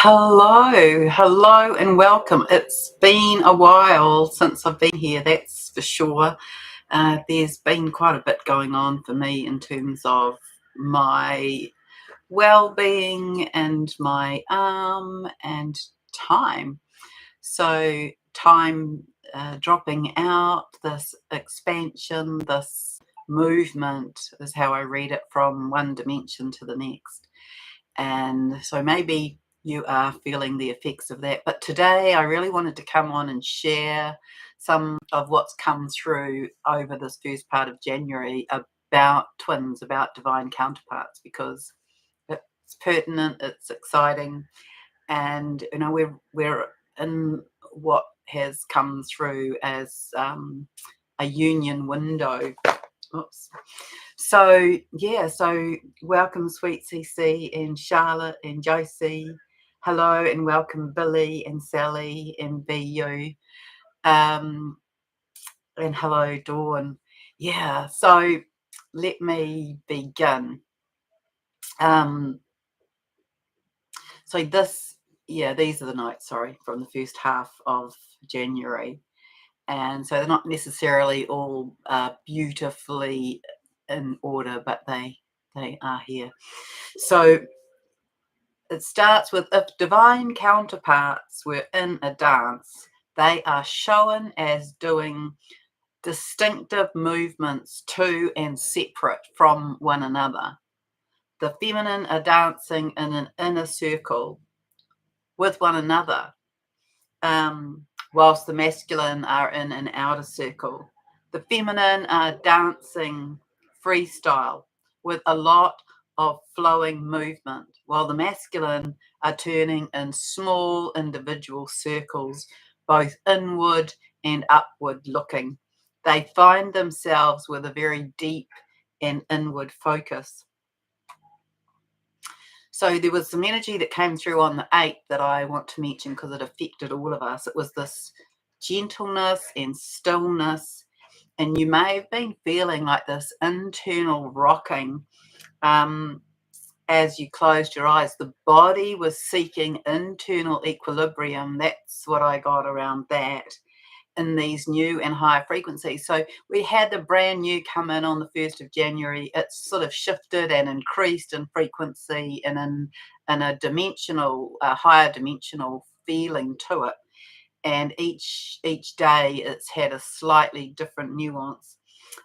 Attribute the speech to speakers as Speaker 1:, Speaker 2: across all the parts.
Speaker 1: Hello, and welcome. It's been a while since I've been here, that's for sure. There's been quite a bit going on for me in terms of my well-being and my and time. So time dropping out, this expansion, this movement is how I read it, from one dimension to the next. And so maybe you are feeling the effects of that. But today I really wanted to come on and share some of what's come through over this first part of January about twins, about divine counterparts, because it's pertinent, it's exciting, and we're in what has come through as a union window. Oops. So welcome Sweet CC and Charlotte and Josie. Hello and welcome Billy and Sally and BU. And hello Dawn. Yeah, so let me begin. So these are the notes, from the first half of January. And so they're not necessarily all beautifully in order, but they are here. So it starts with, if divine counterparts were in a dance, they are shown as doing distinctive movements to and separate from one another. The feminine are dancing in an inner circle with one another, whilst the masculine are in an outer circle. The feminine are dancing freestyle with a lot of flowing movement, while the masculine are turning in small individual circles, both inward and upward looking. They find themselves with a very deep and inward focus. So there was some energy that came through on the 8th that I want to mention because it affected all of us. It was this gentleness and stillness, and you may have been feeling like this internal rocking as you closed your eyes. The body was seeking internal equilibrium. That's what I got around that, in these new and higher frequencies. So we had the brand new come in on the 1st of January. It's sort of shifted and increased in frequency and in a higher dimensional feeling to it. And each day it's had a slightly different nuance.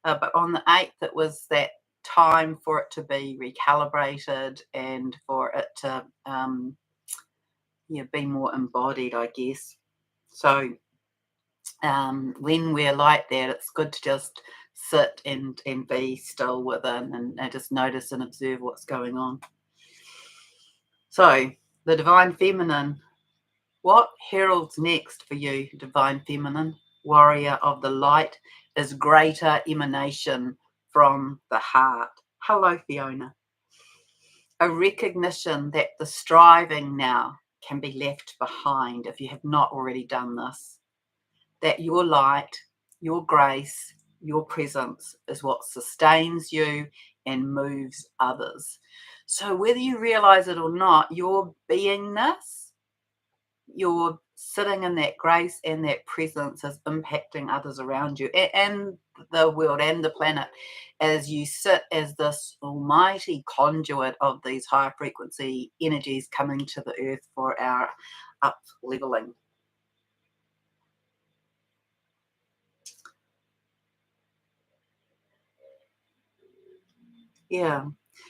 Speaker 1: But on the 8th, it was that time for it to be recalibrated and for it to be more embodied, I guess. So when we're like that, it's good to just sit and be still within and just notice and observe what's going on. So the divine feminine, what heralds next for you, divine feminine? Warrior of the light is greater emanation from the heart. Hello, Fiona. A recognition that the striving now can be left behind if you have not already done this. That your light, your grace, your presence is what sustains you and moves others. So whether you realize it or not, your beingness, your sitting in that grace and that presence is impacting others around you and the world and the planet, as you sit as this almighty conduit of these higher frequency energies coming to the earth for our up leveling. Yeah.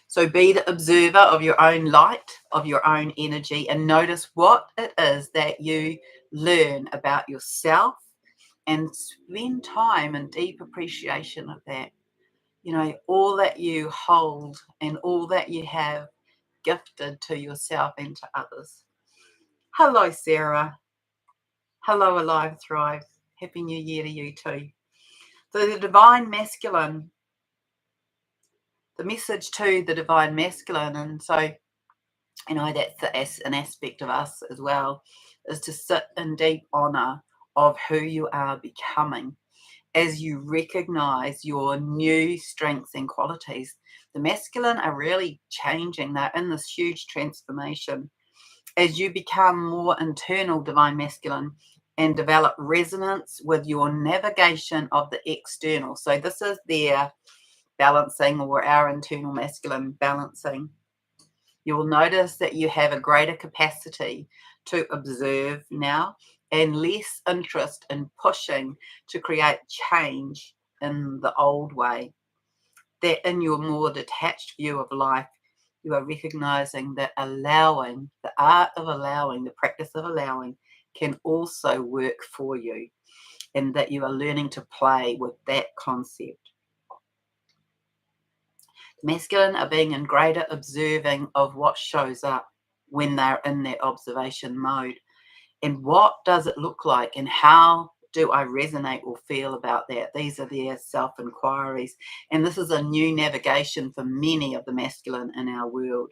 Speaker 1: So be the observer of your own light, of your own energy, and notice what it is that you learn about yourself, and spend time in deep appreciation of that. All that you hold and all that you have gifted to yourself and to others. Hello, Sarah. Hello, Alive Thrive. Happy New Year to you too. So the divine masculine, the message to the divine masculine, and so that's an aspect of us as well, is to sit in deep honor of who you are becoming as you recognize your new strengths and qualities. The masculine are really changing. They're in this huge transformation, as you become more internal divine masculine and develop resonance with your navigation of the external. So this is their balancing, or our internal masculine balancing. You will notice that you have a greater capacity to observe now and less interest in pushing to create change in the old way. That in your more detached view of life, you are recognizing that allowing, the art of allowing, the practice of allowing, can also work for you, and that you are learning to play with that concept. Masculine are being in greater observing of what shows up when they're in that observation mode, and what does it look like, and how do I resonate or feel about that? These are their self-inquiries, and this is a new navigation for many of the masculine in our world.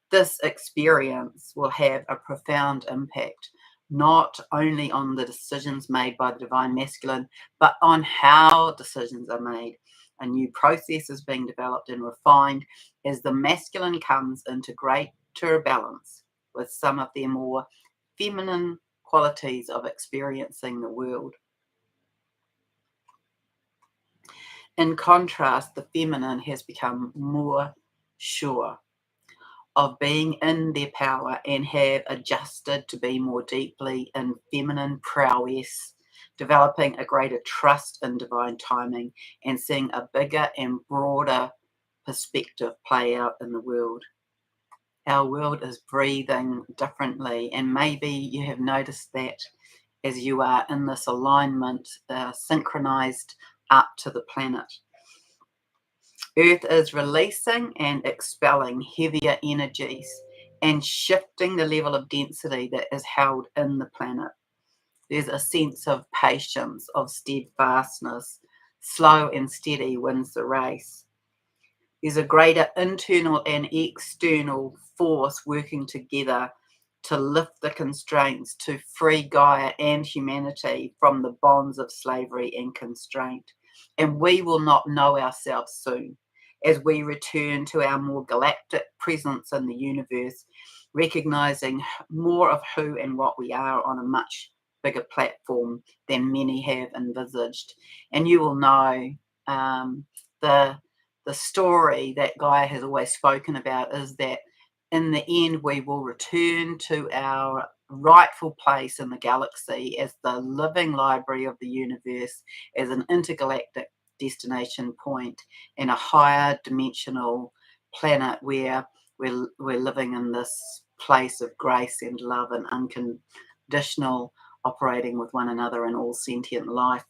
Speaker 1: This experience will have a profound impact, not only on the decisions made by the divine masculine, but on how decisions are made. A new process is being developed and refined as the masculine comes into greater balance with some of their more feminine qualities of experiencing the world. In contrast, the feminine has become more sure of being in their power and have adjusted to be more deeply in feminine prowess, developing a greater trust in divine timing and seeing a bigger and broader perspective play out in the world. Our world is breathing differently, and maybe you have noticed that as you are in this alignment, synchronized up to the planet. Earth is releasing and expelling heavier energies and shifting the level of density that is held in the planet. There's a sense of patience, of steadfastness. Slow and steady wins the race. There's a greater internal and external force working together to lift the constraints, to free Gaia and humanity from the bonds of slavery and constraint. And we will not know ourselves soon as we return to our more galactic presence in the universe, recognizing more of who and what we are on a much bigger platform than many have envisaged. And you will know the story that Gaia has always spoken about is that in the end, we will return to our rightful place in the galaxy as the living library of the universe, as an intergalactic destination point in a higher dimensional planet where we're living in this place of grace and love and unconditional operating with one another and all sentient life.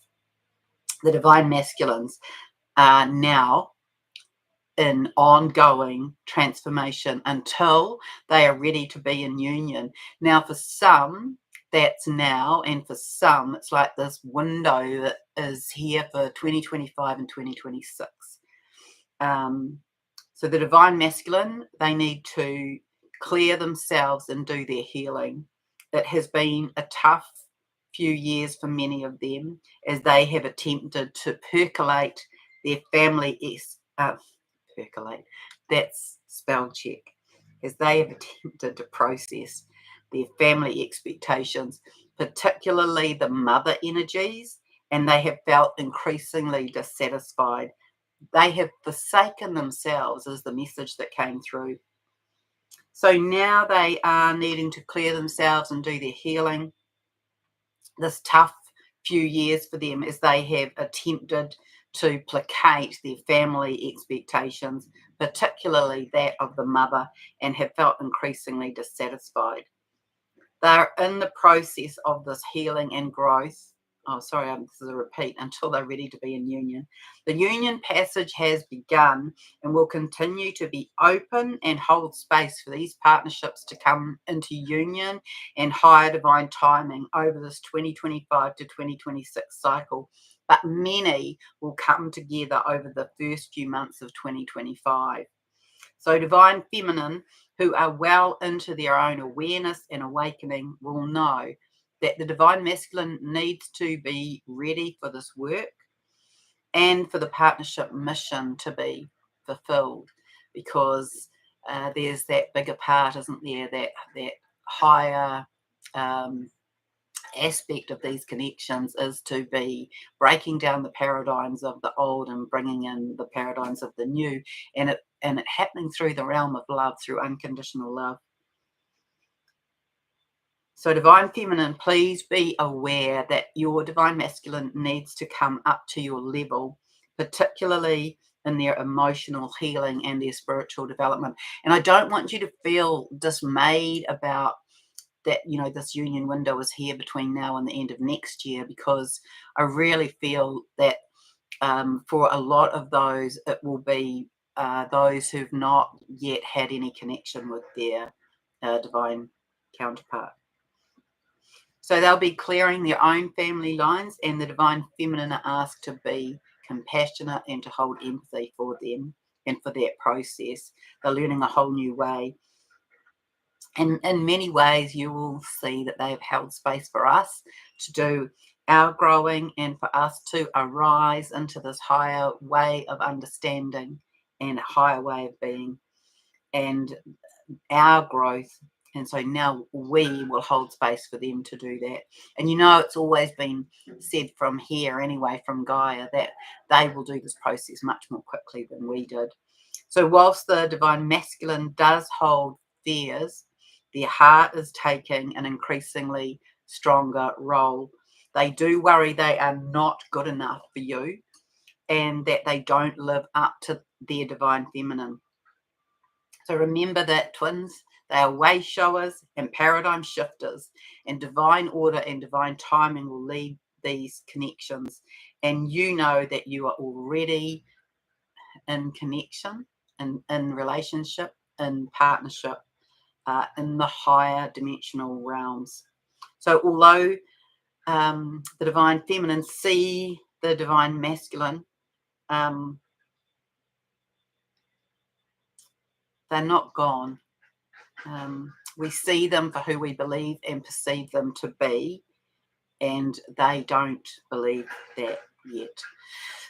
Speaker 1: The divine masculines are now in ongoing transformation until they are ready to be in union. Now, for some, that's now, and for some, it's like this window that is here for 2025 and 2026. So the divine masculine, they need to clear themselves and do their healing. It has been a tough few years for many of them as they have attempted to percolate their family percolate, that's spell check, as they have attempted to process their family expectations, particularly the mother energies, and they have felt increasingly dissatisfied. They have forsaken themselves, is the message that came through. So now they are needing to clear themselves and do their healing. This tough few years for them as they have attempted to placate their family expectations, particularly that of the mother, and have felt increasingly dissatisfied. They're in the process of this healing and growth. Oh, sorry, this is a repeat, until they're ready to be in union. The union passage has begun and will continue to be open and hold space for these partnerships to come into union and higher divine timing over this 2025 to 2026 cycle. But many will come together over the first few months of 2025. So divine feminine who are well into their own awareness and awakening will know that the divine masculine needs to be ready for this work and for the partnership mission to be fulfilled, because there's that bigger part, isn't there, that higher aspect of these connections is to be breaking down the paradigms of the old and bringing in the paradigms of the new, and it happening through the realm of love, through unconditional love. So divine feminine, please be aware that your divine masculine needs to come up to your level, particularly in their emotional healing and their spiritual development. And I don't want you to feel dismayed about that, this union window is here between now and the end of next year, because I really feel that for a lot of those, it will be those who've not yet had any connection with their divine counterpart. So they'll be clearing their own family lines, and the divine feminine are asked to be compassionate and to hold empathy for them and for that process. They're learning a whole new way. And in many ways, you will see that they've held space for us to do our growing and for us to arise into this higher way of understanding and a higher way of being and our growth. And so now we will hold space for them to do that. And it's always been said from here anyway, from Gaia, that they will do this process much more quickly than we did. So whilst the divine masculine does hold fears, their heart is taking an increasingly stronger role. They do worry they are not good enough for you and that they don't live up to their divine feminine. So remember that, twins, they are way showers and paradigm shifters, and divine order and divine timing will lead these connections. And you know that you are already in connection, in relationship, in partnership, in the higher dimensional realms. So although the divine feminine see the divine masculine, they're not gone. We see them for who we believe and perceive them to be, and they don't believe that yet.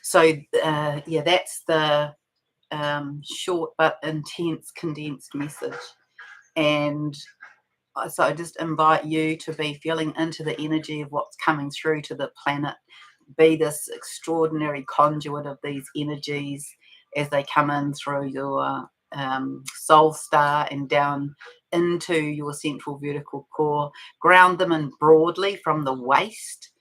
Speaker 1: So, that's the short but intense condensed message. And so I just invite you to be feeling into the energy of what's coming through to the planet. Be this extraordinary conduit of these energies as they come in through your soul star and down into your central vertical core. Ground them in broadly from the waist,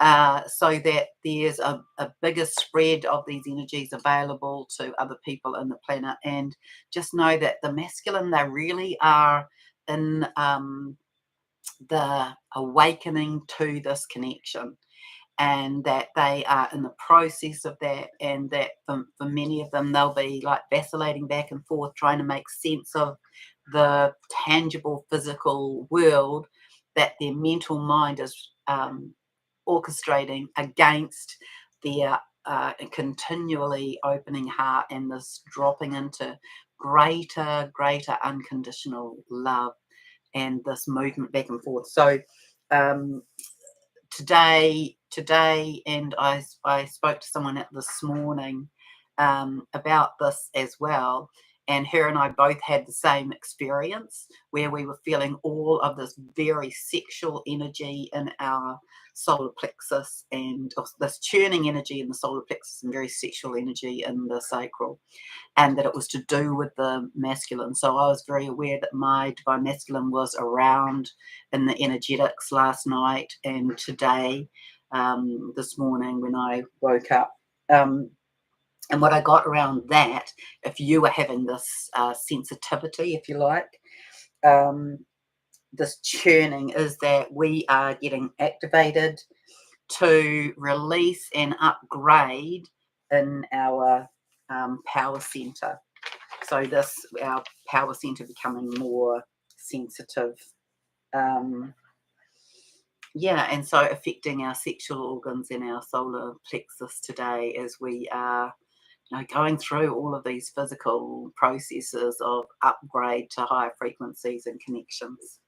Speaker 1: so that there's a bigger spread of these energies available to other people in the planet. And just know that the masculine, they really are in the awakening to this connection, and that they are in the process of that, and that for many of them, they'll be like vacillating back and forth, trying to make sense of the tangible physical world that their mental mind is orchestrating against their continually opening heart and this dropping into greater unconditional love and this movement back and forth. So today, and I spoke to someone this morning about this as well, and her and I both had the same experience where we were feeling all of this very sexual energy in our solar plexus, and this churning energy in the solar plexus and very sexual energy in the sacral, and that it was to do with the masculine. So I was very aware that my divine masculine was around in the energetics last night and today, this morning when I woke up. And what I got around that, if you were having this sensitivity, if you like, this churning, is that we are getting activated to release and upgrade in our power center. So our power center becoming more sensitive. And so affecting our sexual organs and our solar plexus today as we are going through all of these physical processes of upgrade to higher frequencies and connections.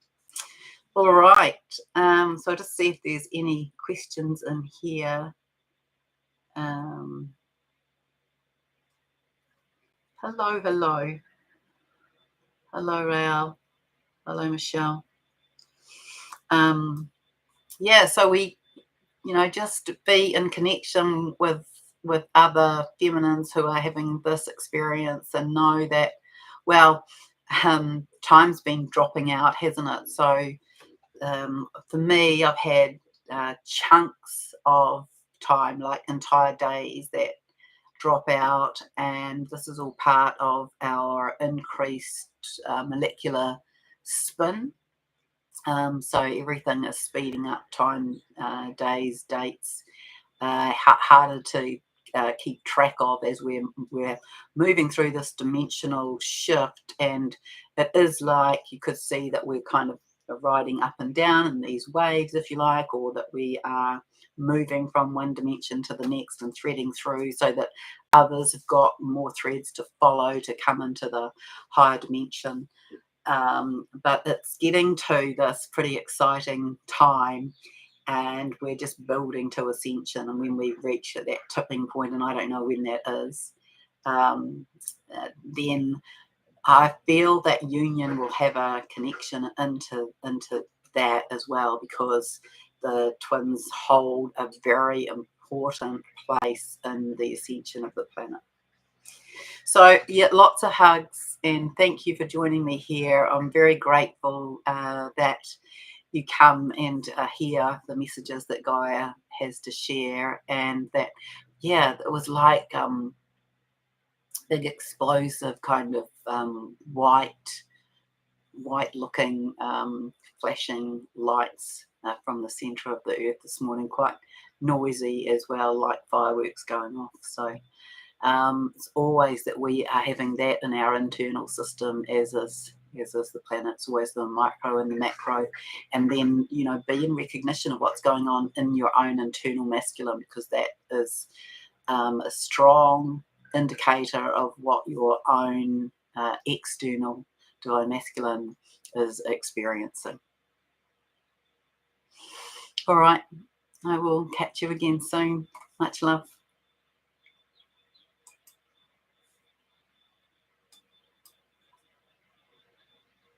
Speaker 1: All right. So just see if there's any questions in here. Hello. Hello, Rael. Hello, Michelle. Yeah, so we, just be in connection with other feminines who are having this experience, and know that, well, time's been dropping out, hasn't it? So for me, I've had chunks of time, like entire days, that drop out, and this is all part of our increased molecular spin. So everything is speeding up time, days, dates, harder to keep track of as we're moving through this dimensional shift. And it is like you could see that we're kind of riding up and down in these waves, if you like, or that we are moving from one dimension to the next and threading through, so that others have got more threads to follow to come into the higher dimension. But it's getting to this pretty exciting time, and we're just building to ascension. And when we reach that tipping point, and I don't know when that is, um, then I feel that union will have a connection into that as well, because the twins hold a very important place in the ascension of the planet. So yeah, lots of hugs, and thank you for joining me here. I'm very grateful that you come and hear the messages that Gaia has to share, and that, yeah, it was like big explosive kind of white looking flashing lights from the center of the earth this morning, quite noisy as well, like fireworks going off. So it's always that we are having that in our internal system, as is the planet. It's always the micro and the macro. And then, be in recognition of what's going on in your own internal masculine, because that is a strong indicator of what your own external divine masculine is experiencing. All right, I will catch you again soon. Much love.